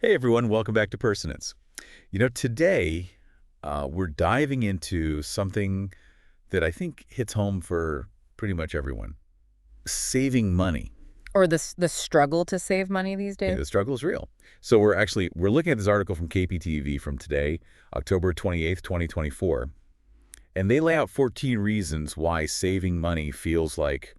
Hey everyone, welcome back to Personance. Today we're diving into something that I think hits home for pretty much everyone. Saving money. Or the struggle to save money these Yeah, days? the struggle is real. So we're looking at this article from KPTV from today, October 28th, 2024, and they lay out 14 reasons why saving money feels like,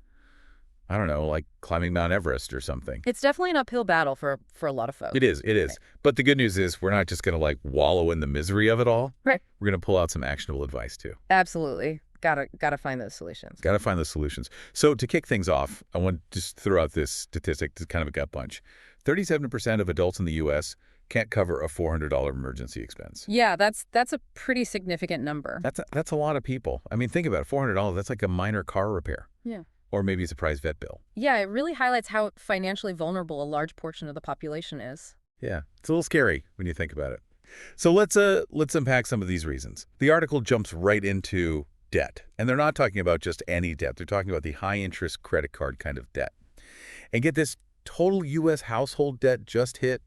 I don't know, like climbing Mount Everest or something. It's definitely an uphill battle for a lot of folks. It is. Right. But the good news is we're not just going to like wallow in the misery of it all. Right. We're going to pull out some actionable advice too. Absolutely. Gotta find those solutions. Got to find the solutions. So to kick things off, I want to just throw out this statistic to kind of a gut punch. 37% of adults in the U.S. can't cover a $400 emergency expense. Yeah, that's a pretty significant number. That's a lot of people. I mean, think about it. $400, that's like a minor car repair. Yeah. Or maybe a surprise vet bill. Yeah, it really highlights how financially vulnerable a large portion of the population is. Yeah, it's a little scary when you think about it. So let's unpack some of these reasons. The article jumps right into debt. And they're not talking about just any debt. They're talking about the high-interest credit card kind of debt. And get this, total U.S. household debt just hit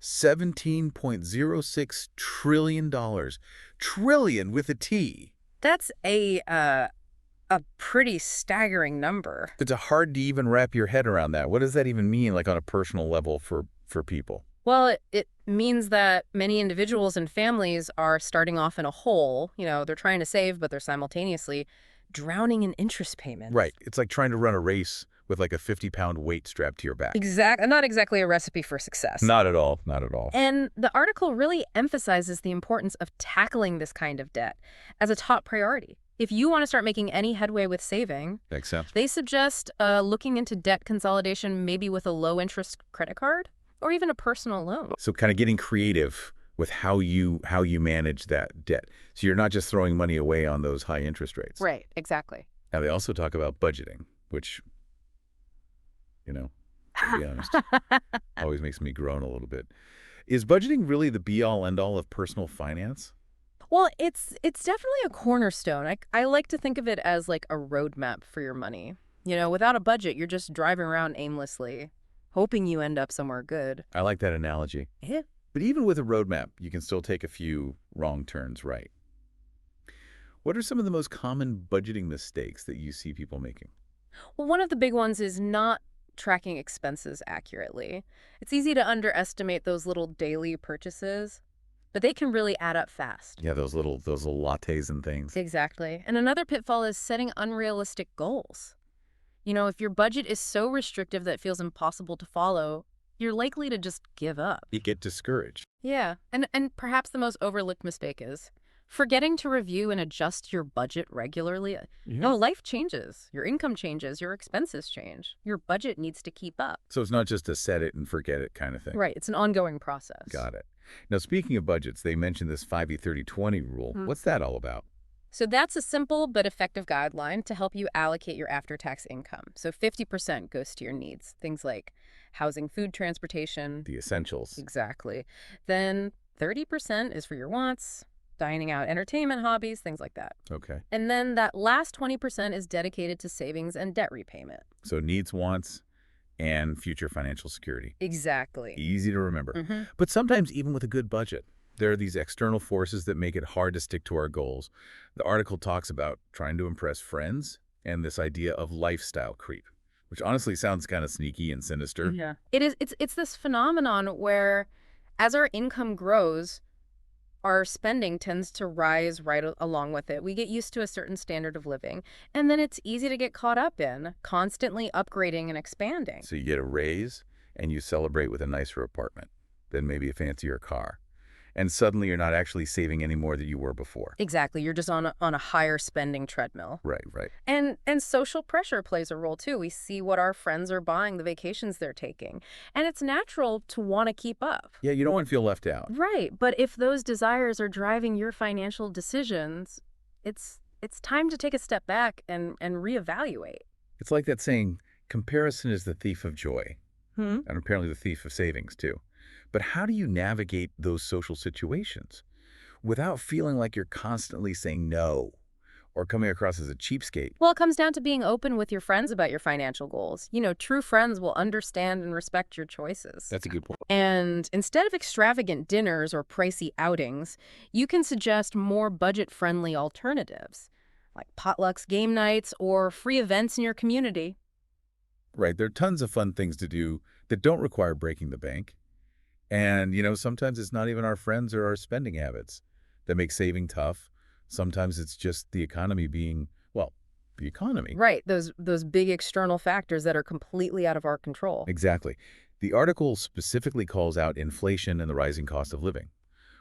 $17.06 trillion. Trillion with a T. That's a pretty staggering number. It's hard to even wrap your head around that. What does that even mean, like on a personal level for people? Well, it means that many individuals and families are starting off in a hole. They're trying to save, but they're simultaneously drowning in interest payments. Right. It's like trying to run a race with like a 50-pound weight strapped to your back. Not exactly a recipe for success. Not at all. Not at all. And the article really emphasizes the importance of tackling this kind of debt as a top priority. If you want to start making any headway with saving, Makes sense. they suggest looking into debt consolidation, maybe with a low-interest credit card or even a personal loan. So kind of getting creative with how you manage that debt. So you're not just throwing money away on those high interest rates. Right, exactly. Now they also talk about budgeting, which, to be honest, always makes me groan a little bit. Is budgeting really the be-all, end-all of personal finance? Well, it's definitely a cornerstone. I like to think of it as like a roadmap for your money. Without a budget, you're just driving around aimlessly, hoping you end up somewhere good. I like that analogy. Yeah. But even with a roadmap, you can still take a few wrong turns right. What are some of the most common budgeting mistakes that you see people making? Well, one of the big ones is not tracking expenses accurately. It's easy to underestimate those little daily purchases, but they can really add up fast. Yeah, those little lattes and things. Exactly. And another pitfall is setting unrealistic goals. If your budget is so restrictive that it feels impossible to follow, you're likely to just give up. You get discouraged. Yeah. And perhaps the most overlooked mistake is forgetting to review and adjust your budget regularly. No, life changes. Your income changes. Your expenses change. Your budget needs to keep up. So it's not just a set it and forget it kind of thing. Right. It's an ongoing process. Got it. Now, speaking of budgets, they mentioned this 50-30-20 rule. What's that all about? So that's a simple but effective guideline to help you allocate your after-tax income. So 50% goes to your needs, things like housing, food, transportation. The essentials. Exactly. Then 30% is for your wants, dining out, entertainment, hobbies, things like that. Okay. And then that last 20% is dedicated to savings and debt repayment. So needs, wants, and future financial security. Exactly. Easy to remember. But sometimes even with a good budget, there are these external forces that make it hard to stick to our goals. The article talks about trying to impress friends and this idea of lifestyle creep, which honestly sounds kind of sneaky and sinister. Yeah. It's this phenomenon where as our income grows, our spending tends to rise right along with it. We get used to a certain standard of living, and then it's easy to get caught up in constantly upgrading and expanding. So you get a raise and you celebrate with a nicer apartment, then maybe a fancier car. And suddenly you're not actually saving any more than you were before. Exactly. You're just on a higher spending treadmill. Right, right. And social pressure plays a role, too. We see what our friends are buying, the vacations they're taking. And it's natural to want to keep up. Yeah, you don't want to feel left out. Right. But if those desires are driving your financial decisions, it's time to take a step back and reevaluate. It's like that saying, comparison is the thief of joy. Hmm? And apparently the thief of savings, too. But how do you navigate those social situations without feeling like you're constantly saying no or coming across as a cheapskate. Well, it comes down to being open with your friends about your financial goals. True friends will understand and respect your choices. That's a good point. And instead of extravagant dinners or pricey outings, you can suggest more budget-friendly alternatives, like potlucks, game nights, or free events in your community. Right, there are tons of fun things to do that don't require breaking the bank. And, sometimes it's not even our friends or our spending habits that make saving tough. Sometimes it's just the economy being, well, the economy. Right, those big external factors that are completely out of our control. Exactly. The article specifically calls out inflation and the rising cost of living,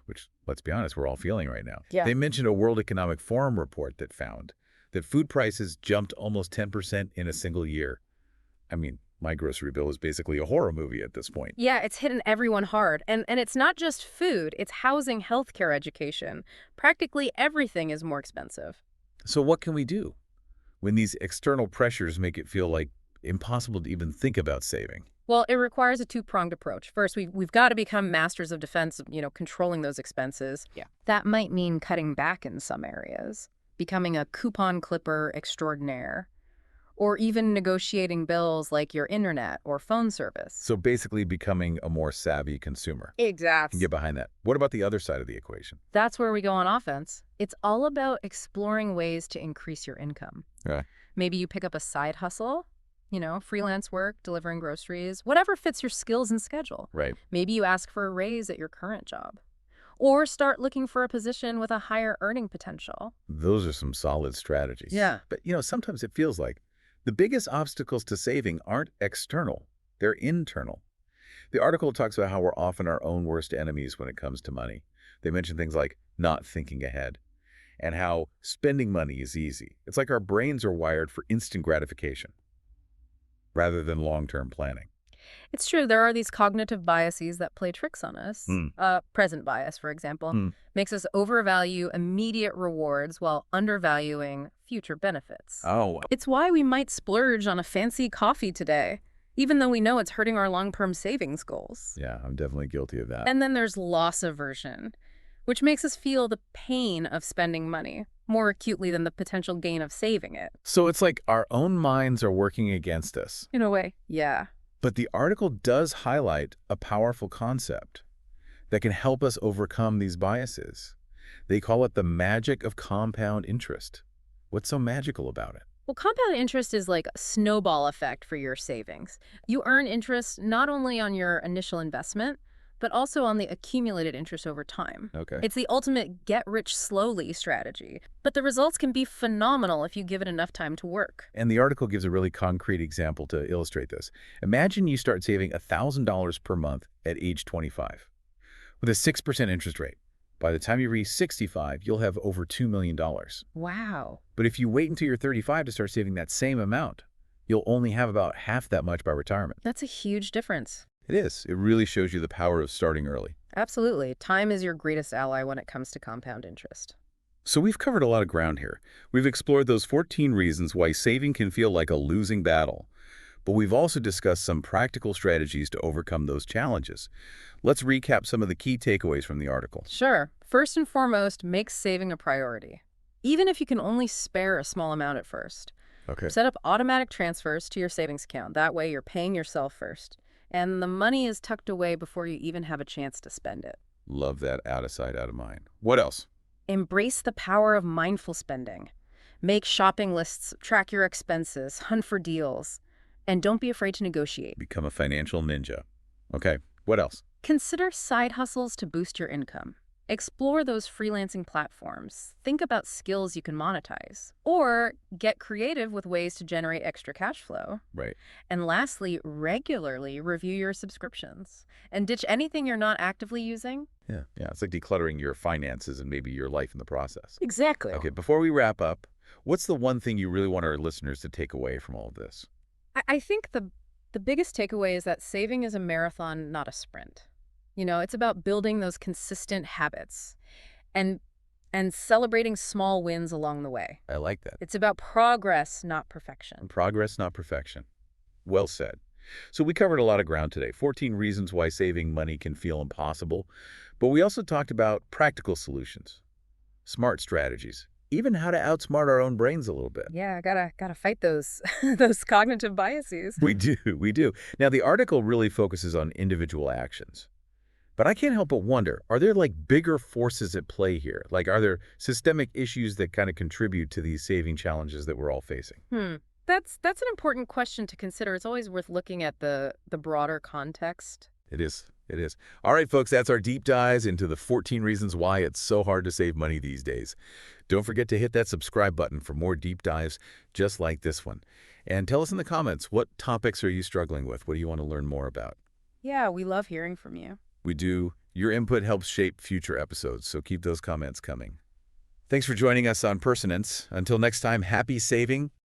which, let's be honest, we're all feeling right now. Yeah. They mentioned a World Economic Forum report that found that food prices jumped almost 10% in a single year. I mean, my grocery bill is basically a horror movie at this point. Yeah, it's hitting everyone hard. And it's not just food, it's housing, healthcare, education. Practically everything is more expensive. So what can we do when these external pressures make it feel like impossible to even think about saving? Well, it requires a two-pronged approach. First, we've got to become masters of defense, controlling those expenses. Yeah. That might mean cutting back in some areas, becoming a coupon clipper extraordinaire, or even negotiating bills like your internet or phone service. So basically becoming a more savvy consumer. Can Exactly. get behind that. What about the other side of the equation? That's where we go on offense. It's all about exploring ways to increase your income. Right. Maybe you pick up a side hustle, freelance work, delivering groceries, whatever fits your skills and schedule. Right. Maybe you ask for a raise at your current job. Or start looking for a position with a higher earning potential. Those are some solid strategies. Yeah. But, sometimes it feels like the biggest obstacles to saving aren't external. They're internal. The article talks about how we're often our own worst enemies when it comes to money. They mention things like not thinking ahead and how spending money is easy. It's like our brains are wired for instant gratification rather than long-term planning. It's true, there are these cognitive biases that play tricks on us. Present bias, for example, makes us overvalue immediate rewards while undervaluing future benefits. Oh, It's why we might splurge on a fancy coffee today, even though we know it's hurting our long-term savings goals. yeah, I'm definitely guilty of that. And then there's loss aversion, which makes us feel the pain of spending money more acutely than the potential gain of saving it. So it's like our own minds are working against us. In a way, yeah. But the article does highlight a powerful concept that can help us overcome these biases. They call it the magic of compound interest. What's so magical about it? Well, compound interest is like a snowball effect for your savings. You earn interest not only on your initial investment, but also on the accumulated interest over time. Okay. It's the ultimate get-rich-slowly strategy, but the results can be phenomenal if you give it enough time to work. And the article gives a really concrete example to illustrate this. Imagine you start saving $1,000 per month at age 25 with a 6% interest rate. By the time you reach 65, you'll have over $2 million. Wow. But if you wait until you're 35 to start saving that same amount, you'll only have about half that much by retirement. That's a huge difference. It is. It really shows you the power of starting early. Absolutely. Time is your greatest ally when it comes to compound interest. So we've covered a lot of ground here. We've explored those 14 reasons why saving can feel like a losing battle. But we've also discussed some practical strategies to overcome those challenges. Let's recap some of the key takeaways from the article. Sure. First and foremost, make saving a priority, even if you can only spare a small amount at first. Okay. Set up automatic transfers to your savings account. That way you're paying yourself first, and the money is tucked away before you even have a chance to spend it. Love that out of sight, out of mind. What else? Embrace the power of mindful spending. Make shopping lists, track your expenses, hunt for deals, and don't be afraid to negotiate. Become a financial ninja. Okay. What else? Consider side hustles to boost your income. Explore those freelancing platforms. Think about skills you can monetize. Or get creative with ways to generate extra cash flow. Right. And lastly, regularly review your subscriptions. And ditch anything you're not actively using. Yeah. It's like decluttering your finances and maybe your life in the process. Exactly. Okay. Before we wrap up, what's the one thing you really want our listeners to take away from all of this? I think the biggest takeaway is that saving is a marathon, not a sprint. It's about building those consistent habits and celebrating small wins along the way. I like that. It's about progress, not perfection. Progress, not perfection. Well said. So we covered a lot of ground today. 14 reasons why saving money can feel impossible. But we also talked about practical solutions, smart strategies, even how to outsmart our own brains a little bit. Yeah, gotta fight those those cognitive biases. We do, we do. Now, the article really focuses on individual actions. But I can't help but wonder, are there like bigger forces at play here? Like, are there systemic issues that kind of contribute to these saving challenges that we're all facing? Hmm. That's an important question to consider. It's always worth looking at the broader context. It is. It is. All right, folks, that's our deep dives into the 14 reasons why it's so hard to save money these days. Don't forget to hit that subscribe button for more deep dives just like this one. And tell us in the comments, what topics are you struggling with? What do you want to learn more about? Yeah, we love hearing from you. We do. Your input helps shape future episodes, so keep those comments coming. Thanks for joining us on Personance. Until next time, happy saving